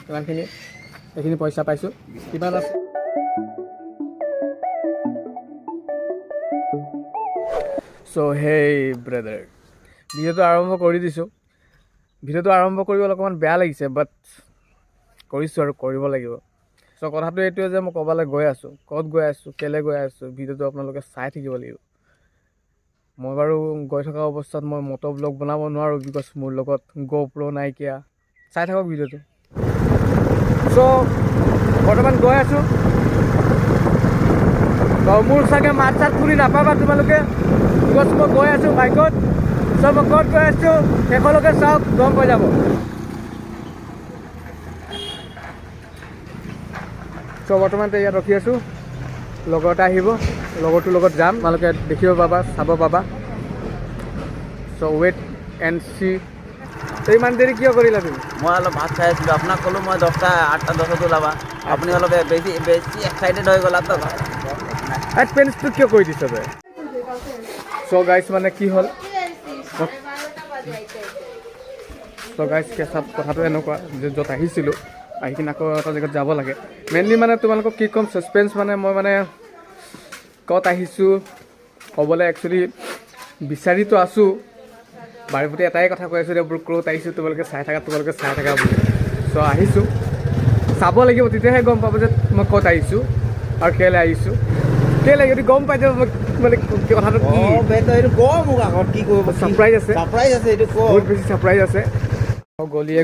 ইমানখিনি এইখিনি পইচা পাইছোঁ কিমান আছে চ' হেই ব্ৰাদাৰ ভিডিঅ'টো আৰম্ভ কৰি দিছোঁ ভিডিঅ'টো আৰম্ভ কৰিবলৈ অকণমান বেয়া লাগিছে বাট কৰিছোঁ আৰু কৰিব লাগিব চ' কথাটো এইটোৱে যে মই ক'ৰবালৈ গৈ আছোঁ ক'ত গৈ আছোঁ কেলৈ গৈ আছোঁ ভিডিঅ'টো আপোনালোকে চাই থাকিব লাগিব মই বাৰু গৈ থকা অৱস্থাত মই মটৰ ব্লগ বনাব নোৱাৰোঁ বিকজ মোৰ লগত GoPro নাইকিয়া চাই থাকক ভিডিঅ'টো চ' বৰ্তমান গৈ আছোঁ মোৰ চাগে মাত চাত শুনি নাপাবা তোমালোকে বিকজ মই গৈ আছোঁ বাইকত চ' মই ক'ত গৈ আছোঁ শেষলৈকে চাওক গম পাই যাব চ' বৰ্তমান ইয়াত ৰখি আছোঁ লগৰ এটা আহিব লগৰটোৰ লগত যাম তোমালোকে দেখিব পাবা চাব পাবা চ' ৱেইট এণ্ড চি ইমান দেৰি কিয় কৰিলা তুমি মই অলপ ভাত খাই আছিলোঁ আপোনাক ক'লোঁ মই 10টা 8টা 10ত ওলাবা আপুনি অলপ বেছি এক্সাইটেড হৈ গ'লা তো পেন্সটো কিয় কৰি দিছ তই চ' গাইছ মানে কি হ'ল চ' গাইছ কেঁচা কথাটো এনেকুৱা যে য'ত আহিছিলোঁ আহি কিনে আকৌ এটা জেগাত যাব লাগে মেইনলি মানে তোমালোকক কি ক'ম ছাছপেন্স মানে মই মানে ক'ত আহিছোঁ ক'বলৈ একচুৱেলি বিচাৰিতো আছোঁ বাৰে প্ৰতি এটাই কথা কৈ আছোঁ যে ক'ত আহিছোঁ তোমালোকে চাই থাকা বুলি চ' আহিছোঁ চাব লাগিব তেতিয়াহে গম পাব যে মই ক'ত আহিছোঁ আৰু কেলৈ আহিছোঁ কেলৈ যদি গম পাই যাব মানে কথাটো কি এইটো ক মোক আগত কি কৰিব ছাৰপ্ৰাইজ আছে এইটো ক বহুত বেছি ছাৰপ্ৰাইজ আছে গলিয়ে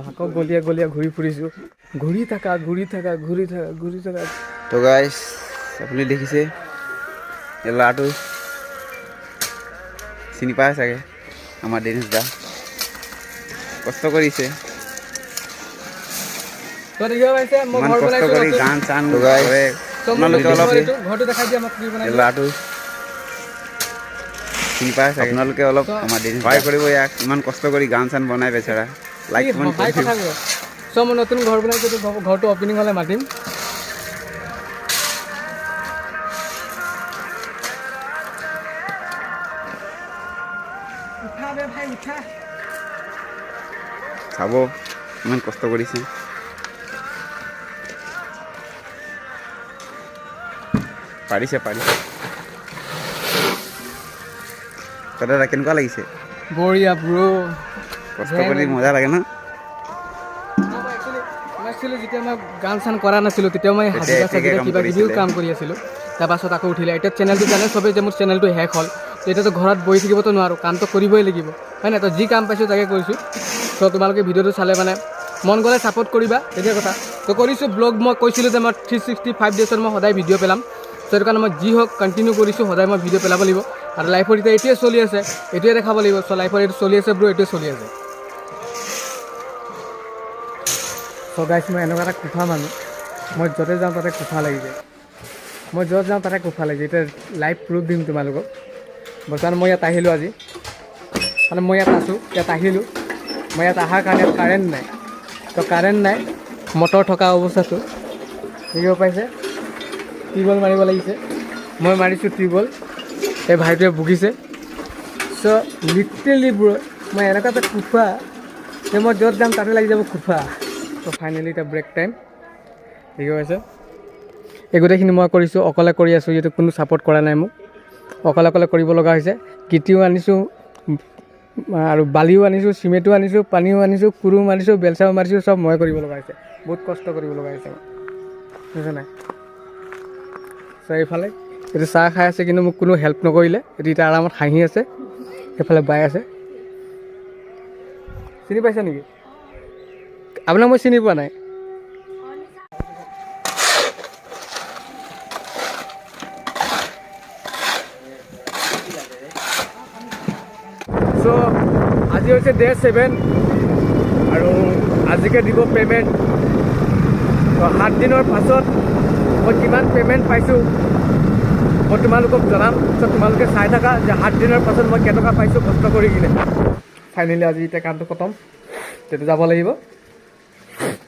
আকৌ গলিয়ে ঘূৰি ফুৰিছোঁ ঘূৰি থাকা তো গাইছ আপুনি দেখিছে এই ল'ৰাটো চিনি পাই চাগে আমাৰ ডেনিছ দা কষ্ট কৰিছে ইমান কষ্ট কৰি গান চান কৰে আপোনালোকে অলপ ল'ৰাটো চিনি পাই চাগে আপোনালোকে অলপ আমাৰ ডেনিছ সহায় কৰিব ইয়াক ইমান কষ্ট কৰি গান চান বনাই বেচেৰা লাইক চ' মই নতুন ঘৰ বনাইছোঁ ঘৰটো অপেনিং হ'লে মাতিম চাব ইমান কষ্ট কৰিছে পাৰিছে দাদা কেনেকুৱা লাগিছে বঢ়িয়া ব্ৰ কষ্ট কৰি মজা লাগে ন যেতিয়া মই গান চান কৰা নাছিলোঁ তেতিয়া মই হাজিৰা চাজিৰা কিবা কিবিও কাম কৰি আছিলোঁ তাৰপাছত আকৌ উঠিলে এতিয়া চেনেলটো জানে চবেই যে মোৰ চেনেলটো শেষ হ'ল এতিয়াতো ঘৰত বহি থাকিবতো নোৱাৰোঁ কামটো কৰিবই লাগিব হয় নাই তো যি কাম পাইছোঁ তাকে কৰিছোঁ ত' তোমালোকে ভিডিঅ'টো চালে মানে মন গ'লে ছাপোৰ্ট কৰিবা সেইটোৱে কথা তো কৰিছোঁ ব্লগ মই কৈছিলোঁ যে মই 365 ডেজত মই সদায় ভিডিঅ' পেলাম ত' সেইটো কাৰণে মই যি হওক কণ্টিনিউ কৰিছোঁ সদায় মই ভিডিঅ' পেলাব লাগিব আৰু লাইফত এতিয়া এইটোৱে চলি আছে এইটোৱে দেখাব লাগিব চ' লাইফত এইটো চলি আছে ব্ৰ এইটোৱে চলি আছে চ' গাইছ মই এনেকুৱা এটা কোফা মানুহ মই য'তে যাওঁ তাতে কোফা লাগি যায় মই য'ত যাওঁ তাতে কোফা লাগি যায় এতিয়া লাইভ প্ৰুফ দিম তোমালোকক বৰ্তমান মই ইয়াত আহিলোঁ আজি মানে মই ইয়াত আছোঁ ইয়াত আহিলোঁ মই ইয়াত অহাৰ কাৰণে কাৰেণ্ট নাই তো কাৰেণ্ট নাই মটৰ থকা অৱস্থাটো দেখিব পাইছে টিউবৱেল মাৰিব লাগিছে মই মাৰিছোঁ টিউবৱেল এই ভাইটোৱে ভুগিছে চ' লিটেৰলি ব্ৰ মই এনেকুৱা এটা কোফা যে মই য'ত যাম তাতে লাগি যাব কোফা ত' ফাইনেলি এতিয়া ব্ৰেক টাইম দেখিব পাইছে এই গোটেইখিনি মই কৰিছোঁ অকলে কৰি আছোঁ যিহেতু কোনো ছাপোৰ্ট কৰা নাই মোক অকলে কৰিব লগা হৈছে গিটিও আনিছোঁ আৰু বালিও আনিছোঁ চিমেণ্টো আনিছোঁ পানীও আনিছোঁ কুৰু মাৰিছোঁ বেলচাও মাৰিছোঁ চব মই কৰিব লগা হৈছে বহুত কষ্ট কৰিব লগা হৈছে বুজিছে নাই চ' এইফালে এইটো চাহ খাই আছে কিন্তু মোক কোনো হেল্প নকৰিলে এইটো এতিয়া আৰামত হাঁহি আছে সেইফালে বাই আছে চিনি পাইছা নেকি আপোনাক মই চিনি পোৱা নাই চ' আজি হৈছে ডে 7 আৰু আজিকে দিব পে'মেণ্ট তো 7 দিনৰ পাছত মই কিমান পে'মেণ্ট পাইছোঁ মই তোমালোকক জনাম চ' তোমালোকে চাই থাকা যে 7 দিনৰ পাছত মই কেইটকা পাইছোঁ কষ্ট কৰি কিনে ফাইনেলি আজি এতিয়া কামটো খতম তেতিয়া যাব লাগিব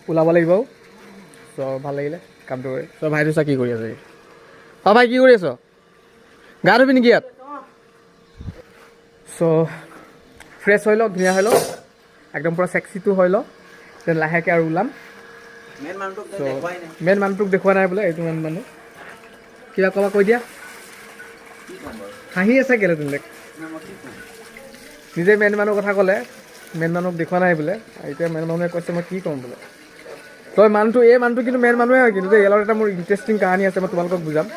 ওলাব লাগিব চ' ভাল লাগিলে কামটো কৰি চ' ভাইটো চা কি কৰি আছে ভাই কি কৰি আছ গা ধুবি নেকি ইয়াত চ' ফ্ৰেছ হৈ লওক ধুনীয়া হৈ লওক একদম পূৰা চেক্সিটো হৈ লওক দেন লাহেকৈ আৰু ওলাম। মেইন মানুহটোক দেখুওৱা নাই বোলে, এইটো মেইন মানুহ। কিবা ক'বা কৈ দিয়া। হাঁহি আছে কেলৈ তুমি? নিজে মেইন মানুহৰ কথা ক'লে, মেইন মানুহক দেখুওৱা নাই বোলে। এতিয়া মেইন মানুহে কৈছে মই কি ক'ম বোলে। তই মানুহটো এই মানুহটো কিন্তু মেইন মানুহে হয় কিন্তু ইয়াৰ লগত এটা মোৰ ইণ্টাৰেষ্টিং কাহানী আছে, মই তোমালোকক বুজাম।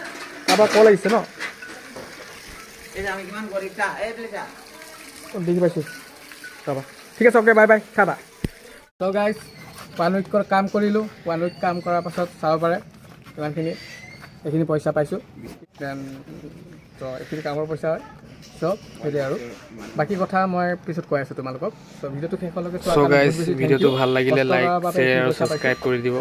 কাৰোবাৰ কল আহিছে ন? দেখি পাইছোঁ ৰ'বা। ঠিক আছে, অ'কে, বাই বাই, খাবা। ত' গাইজ 1 উইকৰ কাম কৰিলোঁ। 1 উইক কাম কৰাৰ পাছত চাব পাৰে ইমানখিনি, এইখিনি পইচা পাইছোঁ। দেন ত' এইখিনি কামৰ পইচা হয়। চ' সেইটোৱে আৰু বাকী কথা মই পিছত কৈ আছোঁ তোমালোকক। চ' ভিডিঅ'টো শেষলৈকে চোৱা। ভিডিঅ'টো ভাল লাগিলে লাইক, শ্বেয়াৰ আৰু ছাবস্ক্ৰাইব কৰি দিব।